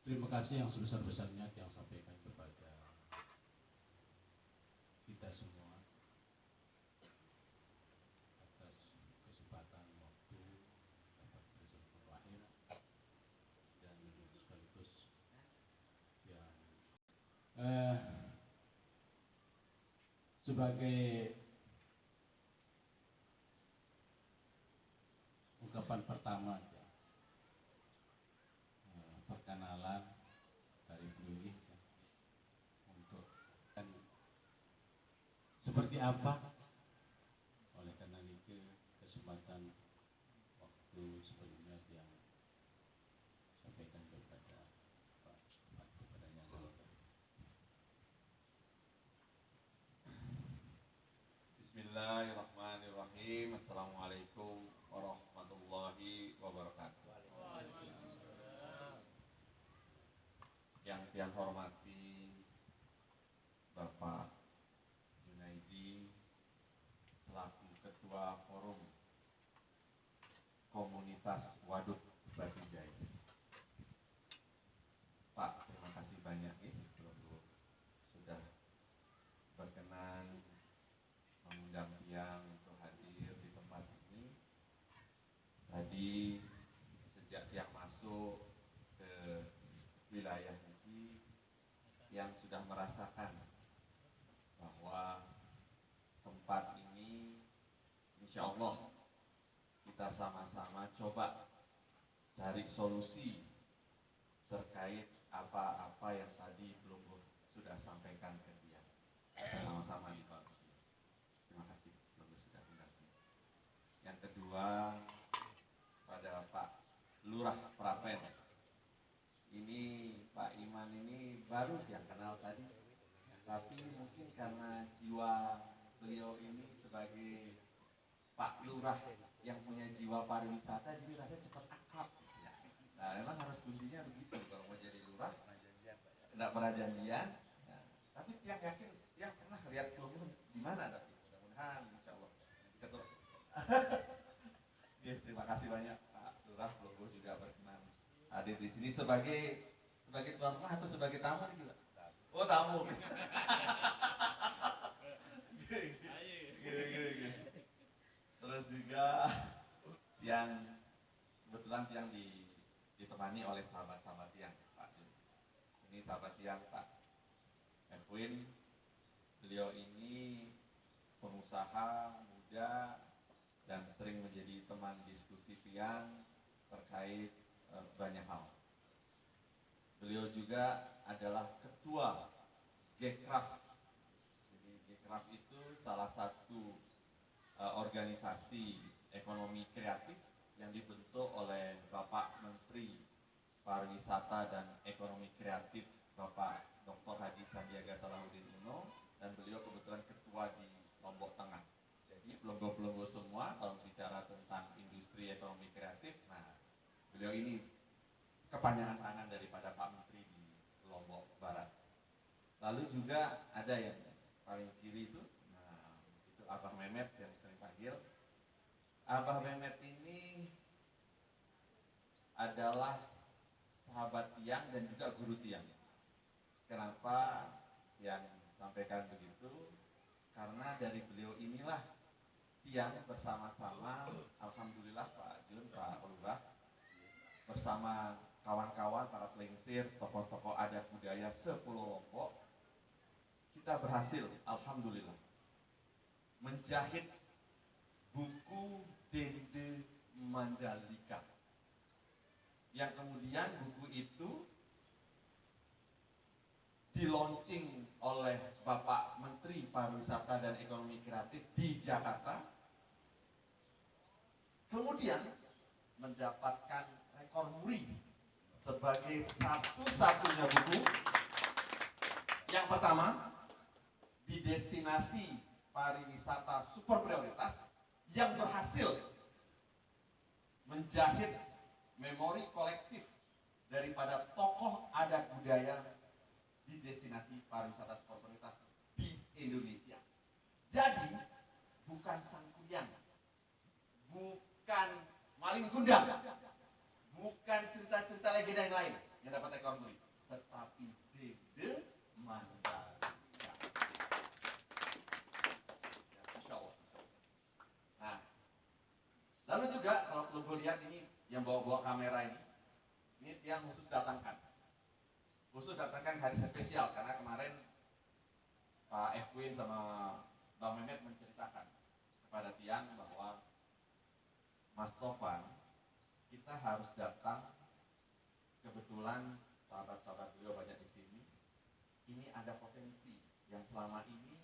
Terima kasih yang sebesar-besarnya yang sampaikan kepada kita semua atas kesempatan waktu dapat berjumpa lahir dan sekaligus yang sebagai ungkapan pertama ya, perkenalan dari beliau ya, untuk dan seperti apa oleh karena itu kesempatan waktu sebelumnya yang sampaikan kepada Pak kepada yang Bismillahirrahmanirrahim. Assalamualaikum warahmatullahi wabarakatuh. Yang hormati Bapak Junaidi selaku Ketua Forum Komunitas Waduk Batu Jaya. Pak, terima kasih banyak ya sudah berkenan mengundang tiang untuk hadir di tempat ini. Tadi sejak tiang masuk ke wilayah ini, yang sudah merasakan bahwa tempat ini insya Allah kita sama-sama coba cari solusi terkait apa-apa yang tadi belum sudah sampaikan ke dia. Sama-sama nih Pak. Terima kasih sudah mendampingi. Yang kedua, pada Pak Lurah Prapen. Ini Pak Iman ini baru yang kenal tadi, tapi mungkin karena jiwa beliau ini sebagai Pak Lurah yang punya jiwa pariwisata, jadi rasanya cepat akrab. Nah, memang harus kuncinya begitu kalau mau jadi lurah, tidak pernah janjian. Nah, tapi tiang yakin, tiang pernah lihat belum di mana, tapi mudah-mudahan insya Allah ketua. Ya, terima kasih banyak Pak Lurah, belum juga berkenan hadir di sini sebagai tuan rumah atau sebagai tamu nih juga? Oh, tamu. Terus juga yang kebetulan yang ditemani oleh sahabat-sahabat yang Pak Jun. Ini sahabat yang Pak Erwin. Beliau ini pengusaha muda dan sering menjadi teman diskusi tiang terkait banyak hal. Beliau juga adalah ketua Gekraf. Jadi Gekraf itu salah satu organisasi ekonomi kreatif yang dibentuk oleh Bapak Menteri Pariwisata dan Ekonomi Kreatif Bapak Dr. Haji Sandiaga Salahuddin Uno, dan beliau kebetulan ketua di Lombok Tengah. Jadi pelonggo-pelonggo semua kalau bicara tentang industri ekonomi kreatif, nah beliau ini kepanjangan tangan daripada Pak Menteri di Lombok Barat. Lalu juga ada yang paling kiri itu, nah itu Abah Mehmet yang sering panggil. Abah Mehmet ini adalah sahabat tiang dan juga guru tiang. Kenapa yang sampaikan begitu? Karena dari beliau inilah tiang bersama-sama, alhamdulillah Pak Jun, Pak Lurah, bersama kawan-kawan para pelengsir, tokoh-tokoh adat budaya sepulau Lombok, kita berhasil, alhamdulillah, menjahit buku Dende Mandalika, yang kemudian buku itu dilaunching oleh Bapak Menteri Pariwisata dan Ekonomi Kreatif di Jakarta, kemudian mendapatkan rekor muri sebagai satu-satunya buku yang pertama di destinasi pariwisata super prioritas yang berhasil menjahit memori kolektif daripada tokoh adat budaya di destinasi pariwisata super prioritas di Indonesia. Jadi bukan sangkuriang, bukan maling kundang, bukan cerita-cerita legenda yang lain. yang dapat ekor muri, tetapi Dede Mandalika. Ya, Insya Allah. Nah, lalu juga kalau lu lihat ini yang bawa kamera ini yang khusus datangkan hari spesial karena kemarin Pak Efwin sama Bang Mehmet menceritakan kepada Tiang bahwa Mas Tovan kita harus datang, kebetulan sahabat-sahabat beliau banyak di sini. Ini ada potensi yang selama ini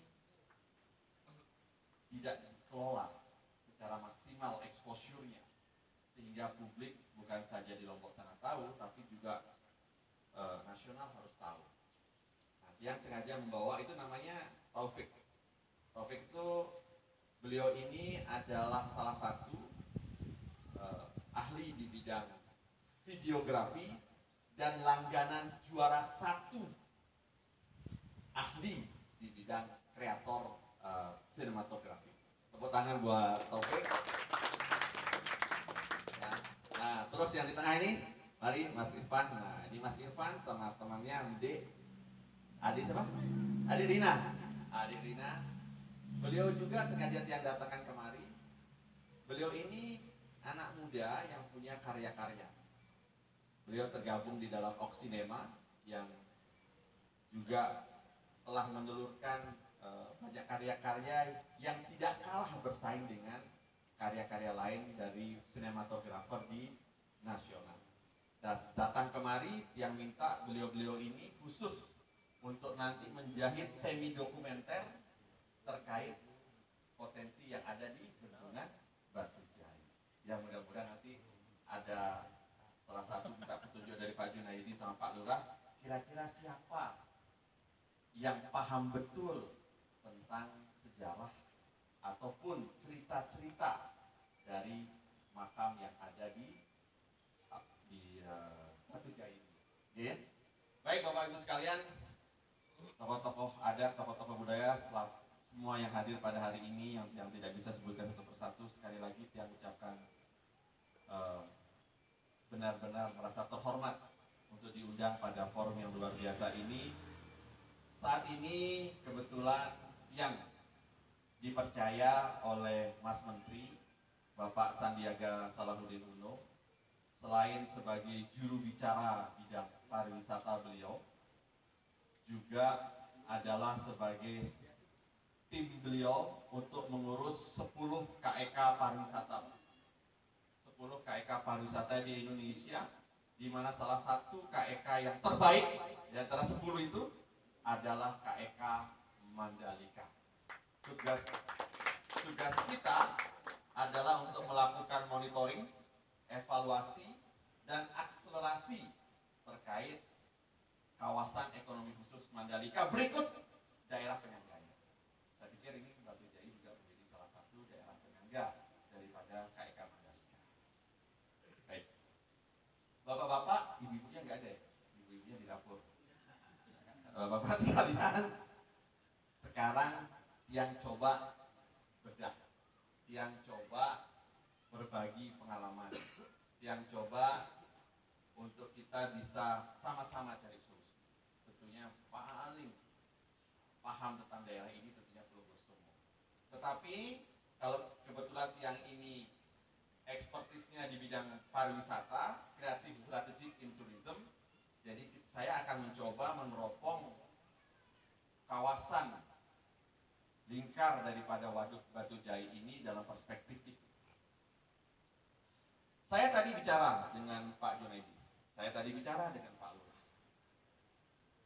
tidak dikelola secara maksimal exposure-nya, sehingga publik bukan saja di Lombok Tengah tahu, tapi juga nasional harus tahu. Nah, yang sengaja membawa itu namanya Taufik. Taufik itu beliau ini adalah salah satu ahli di bidang videografi dan langganan juara 1 ahli di bidang kreator sinematografi. Tepuk tangan buat Taufik. Nah, terus yang di tengah ini, mari Mas Irfan. Nah, ini Mas Irfan sama temannya Adik siapa? Adik Rina. Beliau juga sengaja Tiang datangkan kemari. Beliau ini anak muda yang punya karya-karya. Beliau tergabung di dalam Oksinema yang juga telah menelurkan banyak karya-karya yang tidak kalah bersaing dengan karya-karya lain dari sinematografer di nasional. Datang kemari yang minta beliau-beliau ini khusus untuk nanti menjahit semi dokumenter terkait potensi yang ada di Bendungan Batu Jaya. Yang mudah-mudahan nanti ada salah satu minta petunjuk dari Pak Junaidi sama Pak Lurah, kira-kira siapa yang paham betul tentang sejarah ataupun cerita-cerita dari makam yang ada di Batu Jaya ini. Yeah. Baik Bapak Ibu sekalian, tokoh-tokoh adat, tokoh-tokoh budaya, semua yang hadir pada hari ini yang tidak bisa sebutkan satu persatu, sekali lagi Tiang ucapkan benar-benar merasa terhormat untuk diundang pada forum yang luar biasa ini. Saat ini kebetulan yang dipercaya oleh Mas Menteri Bapak Sandiaga Salahuddin Uno, selain sebagai juru bicara bidang pariwisata beliau, juga adalah sebagai tim beliau untuk mengurus 10 KEK pariwisata. 10 KEK pariwisata di Indonesia, di mana salah satu KEK yang terbaik di antara 10 itu adalah KEK Mandalika. Tugas kita adalah untuk melakukan monitoring, evaluasi, dan akselerasi terkait kawasan ekonomi khusus Mandalika berikut daerah penyangganya. Saya pikir ini Batu Jaya juga menjadi salah satu daerah penyangga daripada KEK Mandalika. Baik, bapak-bapak, ibu-ibunya nggak ada ya? Ibu-ibunya di dapur. Bapak sekalian, sekarang yang coba bedah, yang coba berbagi pengalaman, yang coba untuk kita bisa sama-sama cari solusi. Tentunya paling paham tentang daerah ini tentunya perlu bersama. Tetapi kalau kebetulan yang ini ekspertisnya di bidang pariwisata, kreatif strategic in tourism, jadi saya akan mencoba meneropong kawasan lingkar daripada Waduk Batu Jaya ini dalam perspektif itu. Saya tadi bicara dengan Pak Junaidi, saya tadi bicara dengan Pak Lurah.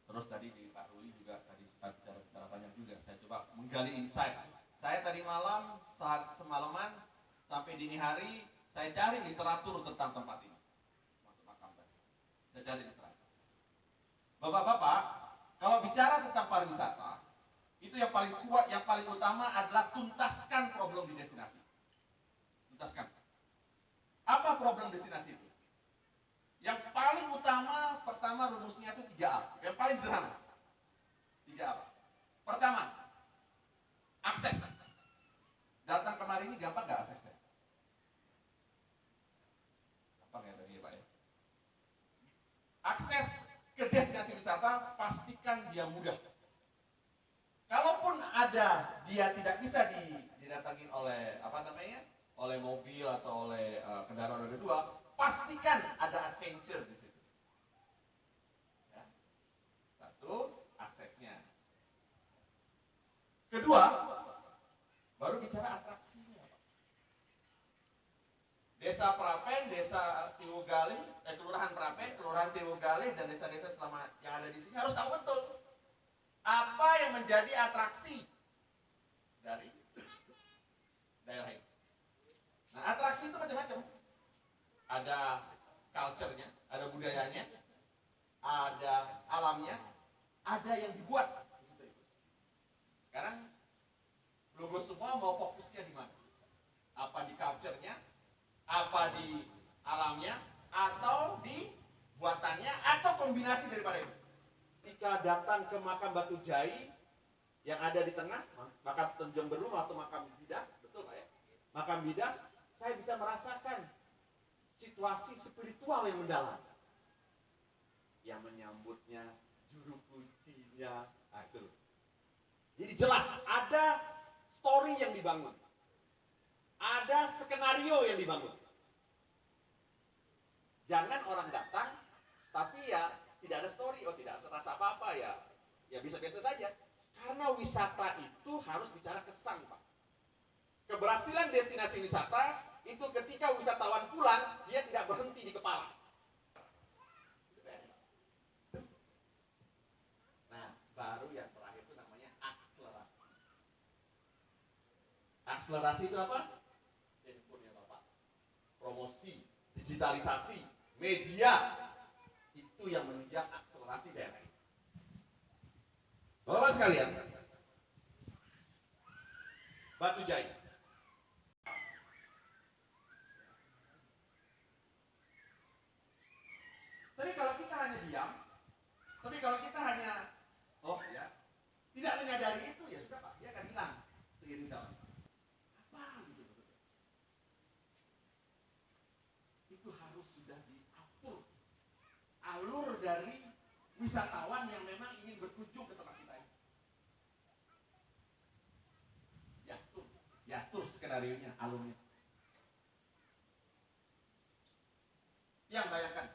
Terus tadi di Pak Ruli juga tadi sempat bicara banyak juga. Saya coba menggali insight. Saya tadi malam, saat semalaman sampai dini hari, saya cari literatur tentang tempat ini. Masuk makam tadi. Saya cari literatur. Bapak-bapak, kalau bicara tentang pariwisata, itu yang paling kuat, yang paling utama adalah tuntaskan problem di destinasi. Tuntaskan. Apa problem destinasi itu? Yang paling utama, pertama rumusnya itu 3A. Yang paling sederhana. 3A. Pertama, akses. Datang kemari ini gampang nggak aksesnya? Gampang ya tadi ya Pak ya? Akses pastikan dia mudah. Kalaupun ada dia tidak bisa didatangin oleh oleh mobil atau oleh kendaraan roda dua, pastikan ada adventure di situ. Ya. Satu, aksesnya. Kedua, baru bicara atraksinya. Desa Prapen, Desa Tiwugali, Kelurahan Prapen, Kelurahan Tiwugali, dan desa-desa selama yang ada di sini harus tahu betul apa yang menjadi atraksi dari daerah ini. Nah, atraksi itu macam-macam. Ada culture-nya, ada budayanya, ada alamnya, ada yang dibuat. Sekarang logo semua mau fokusnya di mana? Apa di culture-nya, apa di alamnya, atau di buatannya, atau kombinasi daripada itu. Ketika datang ke makam Batu Jai yang ada di tengah, makam Tanjung Beru atau makam Bidas, betul Pak ya? Makam Bidas, saya bisa merasakan situasi spiritual yang mendalam. Yang menyambutnya, juru kuncinya, itu. Jadi jelas ada story yang dibangun. Ada skenario yang dibangun. Jangan orang datang, tapi ya tidak ada story, tidak terasa apa-apa ya biasa-biasa saja. Karena wisata itu harus bicara kesan, Pak. Keberhasilan destinasi wisata itu ketika wisatawan pulang, dia tidak berhenti di kepala. Nah, baru yang terakhir itu namanya akselerasi. Akselerasi itu apa? Handphone ya Bapak. Promosi, digitalisasi, media. Itu yang menunjang akselerasi daerah ini. Bapak sekalian, Batu Jai. Tapi kalau kita hanya diam, tidak menyadari itu, ya sudah Pak, dia akan hilang seiring zaman. Apa gitu? Itu harus sudah diatur alur dari wisatawan yang memang ingin berkunjung ke tempat kita ini. Diatur skenario-nya, alurnya. Yang bayangkan,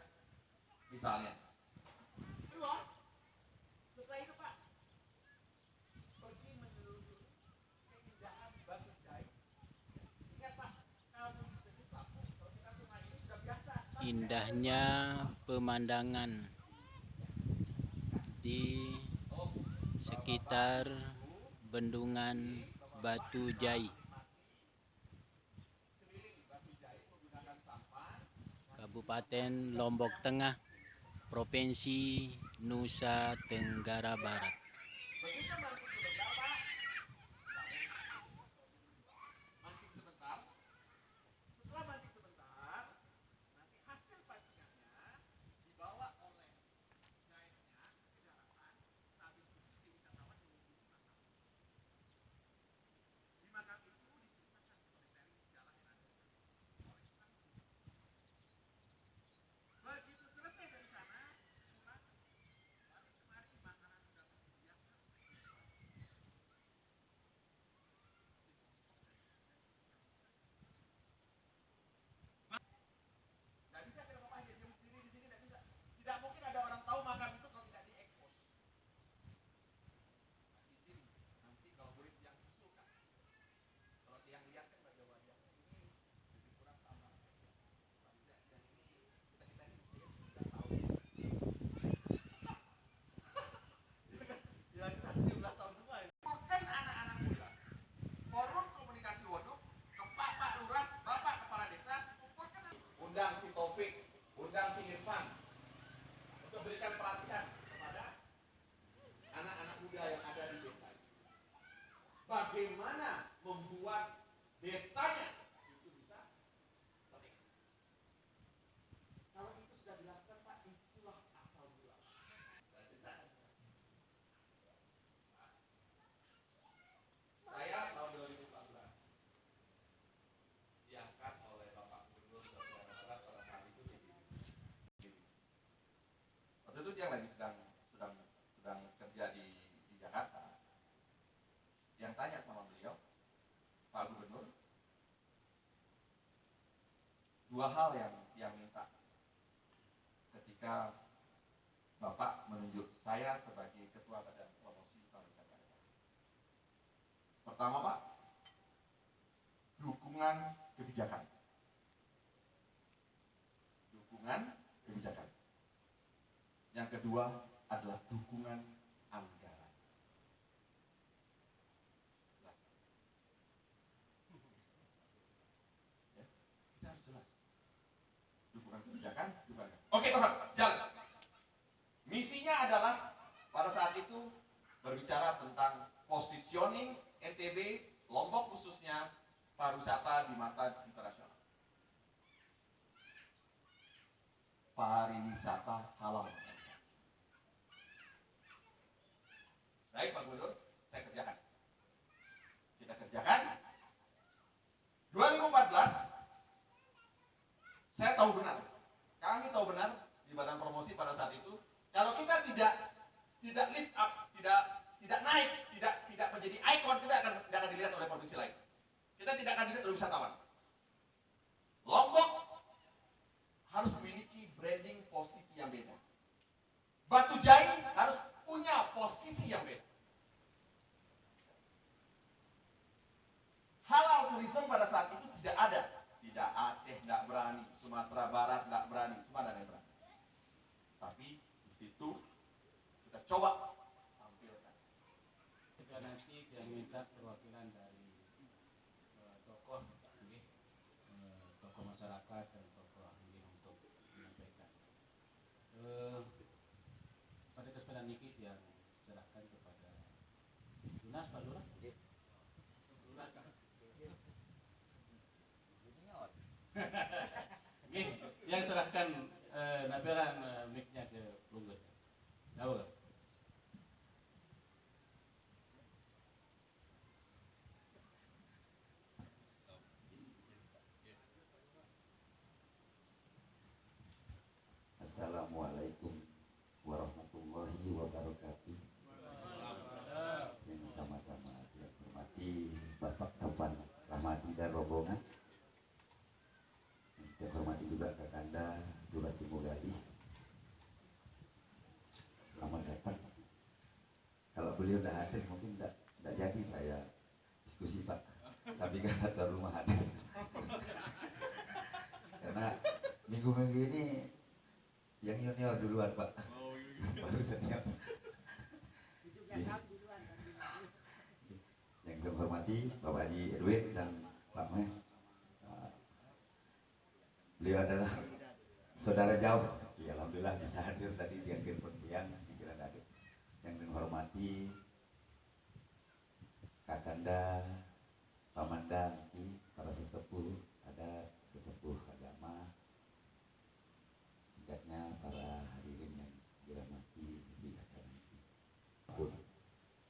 misalnya, setelah itu Pak, pergi menelusuri keindahan Batu Jai. Ingat Pak, kalau jadi pelaku, kalau kita cuma ini sudah biasa. Indahnya pemandangan di sekitar bendungan Batu Jai, Kabupaten Lombok Tengah, Provinsi Nusa Tenggara Barat. Tidak mungkin ada orang tahu makam itu kalau tidak diekspos. Nanti kalau murid yang usulkan, kalau yang lihat kan wajah-wajahnya ini lebih kurang sama. Yang ini kita ini sudah tahu. Ya kita 17 tahun semua ini. Makan anak-anak muda. Forum komunikasi Wonok, ke Pak Lurah, Bapak Kepala Desa, kumpulkan. Undang si Taufik, undang si Irfan. Berikan perhatian kepada anak-anak muda yang ada di desa. Bagaimana membuat desanya itu bisa terekspos. Kalau itu sudah dilakukan Pak, itulah asal mula. Saya tahun 2014 diangkat oleh Bapak Gubernur Jawa Barat pada saat itu di waktu itu dia lagi sedang dua hal yang minta ketika Bapak menunjuk saya sebagai Ketua Badan Promosi Pariwisata Daerah. Pertama Pak, dukungan kebijakan. Dukungan kebijakan. Yang kedua adalah dukungan anggaran. Jelas. Ya, kita harus jelas. Dukungan kebijakan, dukungan. Oke, teman, jalan. Misinya adalah pada saat itu berbicara tentang positioning NTB, Lombok khususnya pariwisata di mata internasional. Pariwisata halal. Baik Pak Gubernur, saya kerjakan. Kita kerjakan. 2014, saya tahu benar, kami tahu benar di Badan Promosi pada saat itu, kalau kita tidak lift up, tidak naik, tidak menjadi ikon, kita tidak akan dilihat oleh provinsi lain. Kita tidak akan dilihat oleh wisatawan. Lombok harus memiliki branding posisi yang beda. Batu Jai harus punya posisi yang beda. Halal tourism pada saat itu tidak ada. Tidak Aceh tidak berani, Sumatera Barat tidak berani, semua ada yang berani. Tapi di situ kita coba tampilkan. Juga nanti yang minta perwakilan dari tokoh, tokoh masyarakat dan tokoh ahli untuk menyampaikan. Pada kesempatan ini yang serahkan kepada Lunas, Pak Lurah. Lunas kan? Yang serahkan Nabilan mic-nya ke Lugut. Tahu kan? Assalamualaikum warahmatullahi wabarakatuh. Yang sama-sama dihormati Bapak Taufan Rahmadi dan rombongan. Yang hormati juga Kakanda Lurah Timogali. Selamat datang. Kalau beliau tidak hadir mungkin tidak jadi saya diskusi Pak. Tapi kan tuan rumah hadir. Karena minggu-minggu ini yang junior duluan Pak, baru senior. Yang saya hormati Bapak Haji Edwin dan Pak Meh, beliau adalah saudara jauh. Ya, alhamdulillah bisa hadir tadi di akhir pertiang dikira hadir. Yang saya hormati Kakanda, Pamanda, para sesepuh, ada sesepuh agama, singkatnya para hadirin yang dirahmati di acara ini. Pun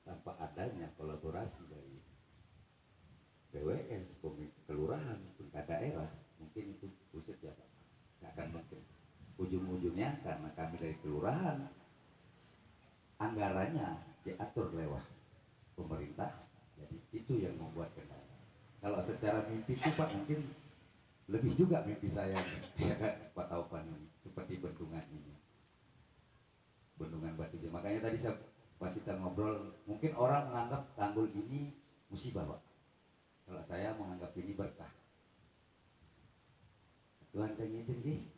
tanpa adanya kolaborasi dari BWS, kelurahan, pemerintah daerah, mungkin itu pusat ya Pak, nggak akan mungkin. Ujung-ujungnya karena kami dari kelurahan, anggarannya diatur lewat pemerintah, jadi itu yang membuat kendala. Kalau secara mimpi itu Pak mungkin lebih juga mimpi saya ya Pak Taufan ini, seperti bendungan ini, bendungan Batu Jai. Makanya tadi saya pas kita ngobrol, mungkin orang menganggap tanggul ini musibah Pak, kalau saya menganggap ini berkah. Tuhan kan izin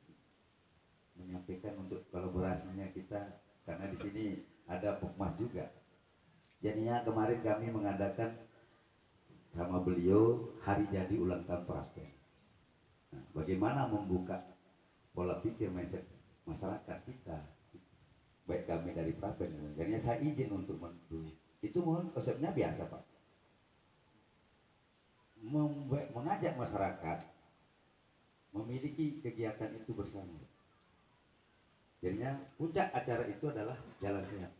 menyampaikan untuk kolaborasinya kita, karena di sini ada Pokmas juga. Jadinya kemarin kami mengadakan sama beliau hari jadi ulang tahun Prapen. Nah, bagaimana membuka pola pikir mindset masyarakat kita, baik kami dari Prapen. Jadinya saya izin untuk itu konsepnya biasa Pak, mengajak masyarakat memiliki kegiatan itu bersama. Jadinya puncak acara itu adalah jalan sehat,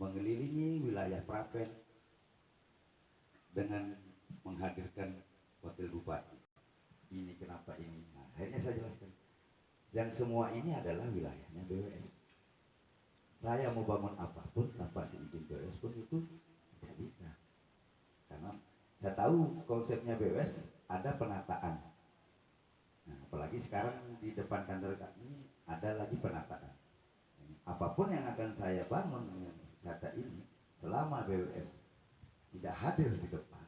mengelilingi wilayah Prapen dengan menghadirkan wakil bupati. Ini kenapa ini? Nah, akhirnya saya jelaskan, yang semua ini adalah wilayahnya BWS. Saya mau bangun apapun tanpa seizin BWS pun itu tidak bisa, karena saya tahu konsepnya BWS ada penataan. Nah, apalagi apalagi sekarang di depan kantor kami ada lagi penataan. Apapun yang akan saya bangun dengan wisata ini, selama BWS tidak hadir di depan,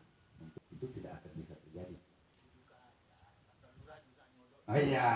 itu tidak akan bisa terjadi. Oh iya.